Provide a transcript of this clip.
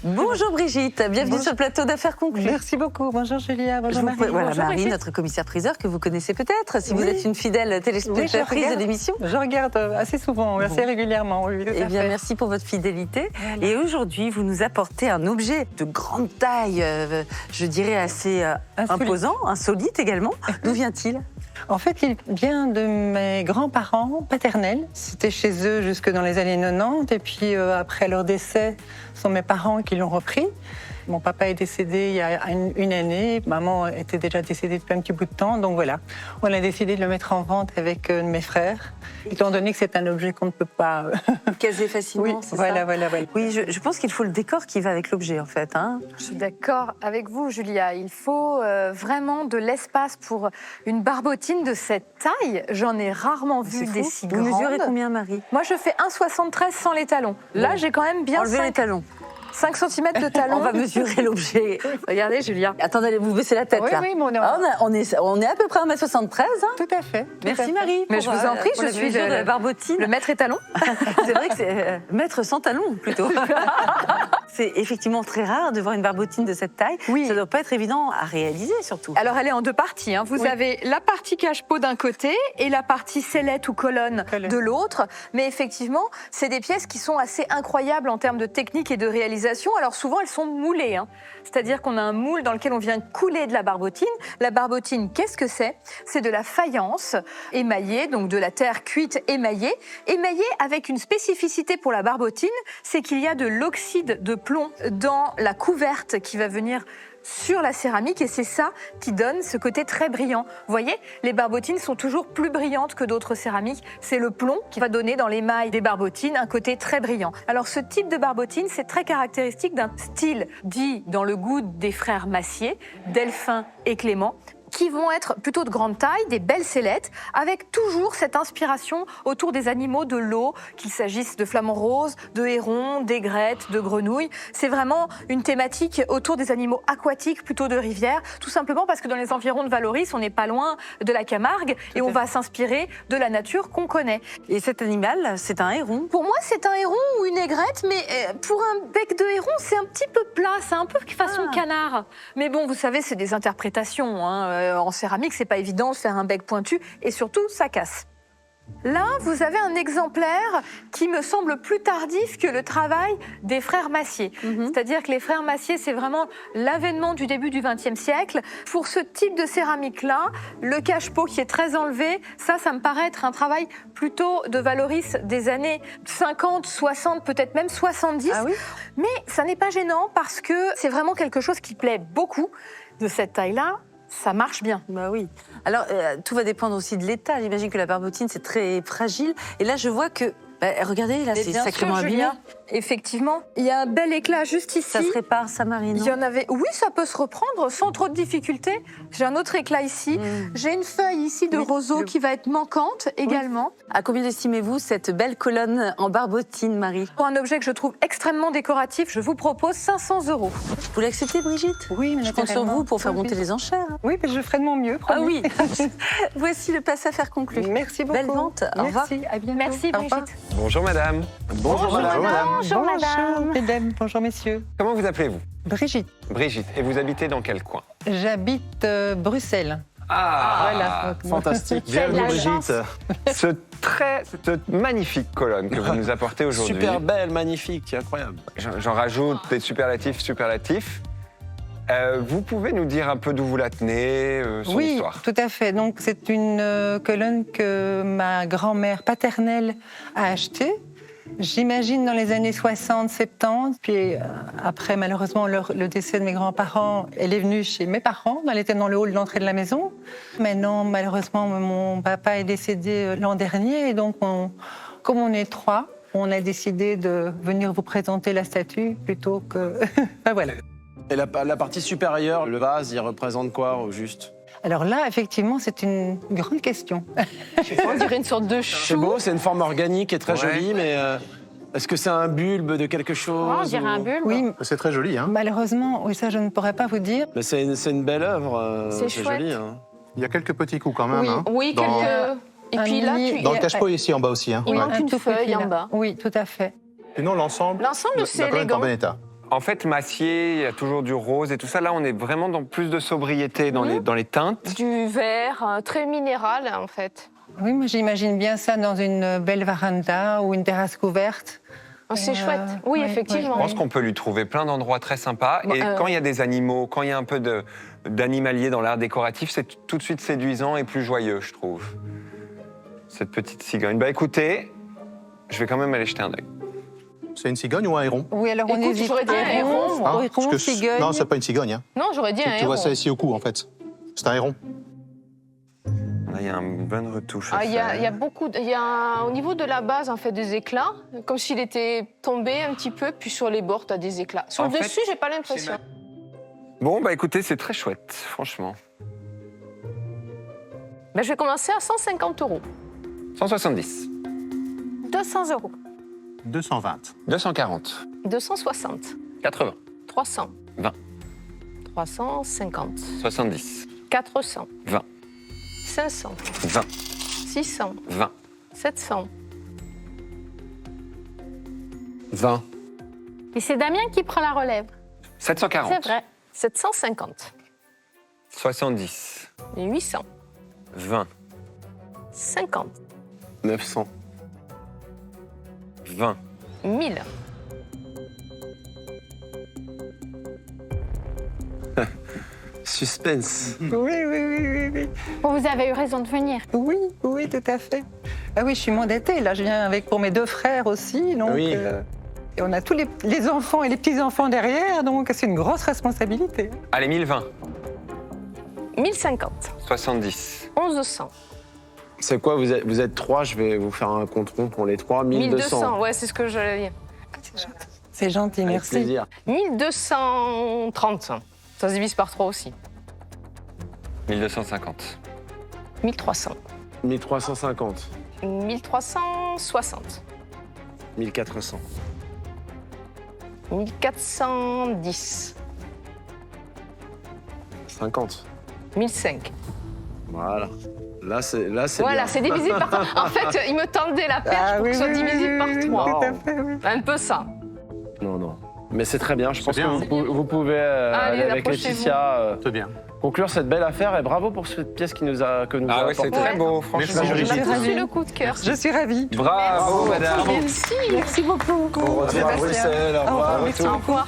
Bonjour Brigitte, bienvenue sur le plateau d'Affaires conclues. Merci beaucoup. Bonjour Julia, bonjour Marie. Voilà bonjour Marie, Brigitte. notre commissaire-priseur que vous connaissez peut-être, si vous Oui. êtes une fidèle téléspectatrice de l'émission. Je regarde assez souvent, assez régulièrement. Oui, tout Eh à bien, fait. merci pour votre fidélité. Voilà. Et aujourd'hui, vous nous apportez un objet de grande taille, je dirais assez imposant, insolite également. D'où vient-il ? En fait, il vient de mes grands-parents paternels. C'était chez eux jusque dans les années 90. Et puis, après leur décès, ce sont mes parents qui l'ont repris. Mon papa est décédé il y a une année. Maman était déjà décédée depuis un petit bout de temps. Donc voilà, on a décidé de le mettre en vente avec mes frères. Étant donné que c'est un objet qu'on ne peut pas... Caser facilement, Oui, c'est voilà, ça voilà. Oui, je pense qu'il faut le décor qui va avec l'objet, en fait. Hein. Je suis d'accord avec vous, Julia. Il faut vraiment de l'espace pour une barbotine de cette taille. J'en ai rarement vu des si Vous grandes. mesurez combien, Marie ? Moi, je fais 1,73 sans les talons. Là, j'ai quand même bien Enlevez les talons. 5 cm de talons. On va mesurer l'objet. Regardez, Julia. Attendez, allez vous baisser la tête, Oui, là. oui, mais On est à peu près à 1m73. Hein. Tout à fait. tout à Merci fait. Marie. Mais je vous en prie, pour je la suis mesure de la barbotine. Le maître étalon. C'est vrai que c'est maître sans talons, plutôt. C'est effectivement très rare de voir une barbotine de cette taille. Oui. Ça ne doit pas être évident à réaliser, surtout. Alors, elle est en deux parties. Hein. Vous Oui. avez la partie cache-pot d'un côté et la partie sellette ou colonne de l'autre. Mais effectivement, c'est des pièces qui sont assez incroyables en termes de technique et de réalisation. Alors, souvent, elles sont moulées. Hein. C'est-à-dire qu'on a un moule dans lequel on vient couler de la barbotine. La barbotine, qu'est-ce que c'est ? C'est de la faïence émaillée, donc de la terre cuite émaillée. Émaillée avec une spécificité pour la barbotine, c'est qu'il y a de l'oxyde de plomb dans la couverte qui va venir sur la céramique et c'est ça qui donne ce côté très brillant. Vous voyez, les barbotines sont toujours plus brillantes que d'autres céramiques. C'est le plomb qui va donner dans l'émail des barbotines un côté très brillant. Alors ce type de barbotine, c'est très caractéristique d'un style dit dans le goût des frères Massier, Delphin et Clément, qui vont être plutôt de grande taille, des belles sellettes, avec toujours cette inspiration autour des animaux de l'eau, qu'il s'agisse de flamants roses, de hérons, d'aigrettes, de grenouilles. C'est vraiment une thématique autour des animaux aquatiques, plutôt de rivière, tout simplement parce que dans les environs de Valoris, on n'est pas loin de la Camargue et on va s'inspirer de la nature qu'on connaît. Et cet animal, c'est un héron. Pour moi, c'est un héron ou une aigrette, mais pour un bec de héron, c'est un petit peu plat, c'est un peu façon canard. Mais bon, vous savez, c'est des interprétations, hein. En céramique, c'est pas évident de faire un bec pointu et surtout, ça casse. Là, vous avez un exemplaire qui me semble plus tardif que le travail des frères Massier. C'est-à-dire que les frères Massier, c'est vraiment l'avènement du début du XXe siècle. Pour ce type de céramique-là, le cache-pot qui est très enlevé, ça me paraît être un travail plutôt de Valoris des années 50, 60, peut-être même 70. Ah oui ? Mais ça n'est pas gênant parce que c'est vraiment quelque chose qui plaît beaucoup de cette taille-là. Ça marche bien. Bah oui. Alors, tout va dépendre aussi de l'état. J'imagine que la barbotine, c'est très fragile. Et là, je vois que... regardez, là, Mais c'est bien sacrément sûr, abîmé. Julia, effectivement, il y a un bel éclat juste ici. Ça se répare, ça, Marie, Il non ? y en avait. Oui, ça peut se reprendre sans trop de difficultés. J'ai un autre éclat ici. J'ai une feuille ici de Oui, roseau qui va être manquante également. À combien estimez-vous cette belle colonne en barbotine, Marie ? Pour un objet que je trouve extrêmement décoratif, je vous propose 500 €. Vous l'acceptez, Brigitte ? Oui, mais Je compte sur naturellement. vous pour faire Oui, monter oui. les enchères. Oui, mais je ferai de mon mieux, Ah promis. oui. Voici le passe à faire conclu. Merci beaucoup. Belle vente. Au revoir. Merci, à bientôt. Merci, Au revoir. Brigitte. Bonjour madame. Bonjour madame. Bonjour, madame. mesdames, bonjour messieurs. Comment vous appelez-vous? Brigitte, Brigitte. Et vous habitez dans quel coin? j'habite Bruxelles. Ah, Voilà. Fantastique. Quelle Bienvenue la Brigitte. cette magnifique colonne que vous nous apportez aujourd'hui. Super belle, magnifique, incroyable. J'en rajoute des superlatifs. Vous pouvez nous dire un peu d'où vous la tenez, son Oui, histoire? tout à fait. Donc, c'est une colonne que ma grand-mère paternelle a achetée. J'imagine dans les années 60, 70. Puis après, malheureusement, le décès de mes grands-parents, elle est venue chez mes parents. Elle était dans le hall d'entrée de la maison. Maintenant, malheureusement, mon papa est décédé l'an dernier. Et donc, comme on est trois, on a décidé de venir vous présenter la statue plutôt que... Ben voilà. Et la partie supérieure, le vase, il représente quoi au juste? Alors là, effectivement, c'est une grande question. On dirait une sorte de chou. C'est beau, c'est une forme organique et très Ouais. jolie, mais est-ce que c'est un bulbe de quelque chose? Oh, on dirait un bulbe. Oui, C'est très joli, hein. malheureusement, oui, ça, je ne pourrais pas vous dire. Mais c'est une belle œuvre, C'est c'est chouette. joli. Hein. Il y a quelques petits coups quand même. Oui, hein. oui, Dans- quelques. Et puis là, Dans le cache-pot ici en bas aussi. Hein. Il Ouais. manque une tout feuille petit, en là. bas. Oui, tout à fait. Sinon, l'ensemble, L'ensemble, c'est la colonne est en élégant. bon état. En fait, Massier, il y a toujours du rose et tout ça. Là, on est vraiment dans plus de sobriété dans les teintes. Du vert, très minéral en fait. Oui, moi j'imagine bien ça dans une belle véranda ou une terrasse couverte. Oh, c'est chouette. Oui, effectivement. Je pense qu'on peut lui trouver plein d'endroits très sympas. Et quand il y a des animaux, quand il y a un peu d'animalier dans l'art décoratif, c'est tout de suite séduisant et plus joyeux, je trouve. Cette petite cigogne. Bah écoutez, je vais quand même aller jeter un œil. C'est une cigogne ou un héron? Oui, alors on Écoute, hésite. j'aurais dit un héron. Ah, Héron, parce que- cigogne. Non, c'est pas une cigogne. Hein. Non, j'aurais dit un Tu héron. vois ça ici au cou, en fait. C'est un héron. Là, il y a une bonne retouche. Il y a beaucoup. Au niveau de la base, en fait, des éclats, comme s'il était tombé un petit peu, puis sur les bords, tu as des éclats. Sur En le fait, dessus, j'ai pas l'impression. Bon, bah écoutez, c'est très chouette, franchement. Ben, je vais commencer à 150 €. 170. 200 €. 220. 240. 260. 80. 300. 20. 350. 70. 400. 20. 500. 20. 600. 20. 700. 20. Et c'est Damien qui prend la relève. 740. C'est vrai. 750. 70. 800. 20. 50. 900. 20. 1000. Suspense. Oui. Bon, vous avez eu raison de venir. Oui, tout à fait. Ah oui, je suis mandatée. Là, je viens avec pour mes 2 frères aussi. Donc, Oui. et on a tous les enfants et les petits-enfants derrière, donc c'est une grosse responsabilité. Allez, 1020. 1050. 70. 1100. C'est quoi, vous êtes 3, je vais vous faire un compte rond pour les 3. 1200. 1200. Ouais, c'est ce que j'allais dire. C'est gentil, Avec merci. plaisir. 1230. Ça se divise par 3 aussi. 1250. 1300. 1350. 1360. 1400. 1410. 50. 1005. Voilà. Là, c'est Voilà, bien. c'est divisé par 3. En fait, il me tendait la perche pour que ce soit divisé par 3. Tout à fait, oui. Un peu ça. Non. Mais c'est très bien. Je pense bien, que vous pouvez, Allez, avec approchez-vous. Laetitia, C'est bien. conclure cette belle affaire. Et bravo pour cette pièce que nous a Ah ouais, c'est apportée. très beau, Merci, franchement. Brigitte. On a tous ravie. eu le coup de cœur. Je suis ravie. Bravo, madame. Merci. Merci beaucoup. Bon retour à Bruxelles. Au revoir. Merci Au beaucoup. revoir.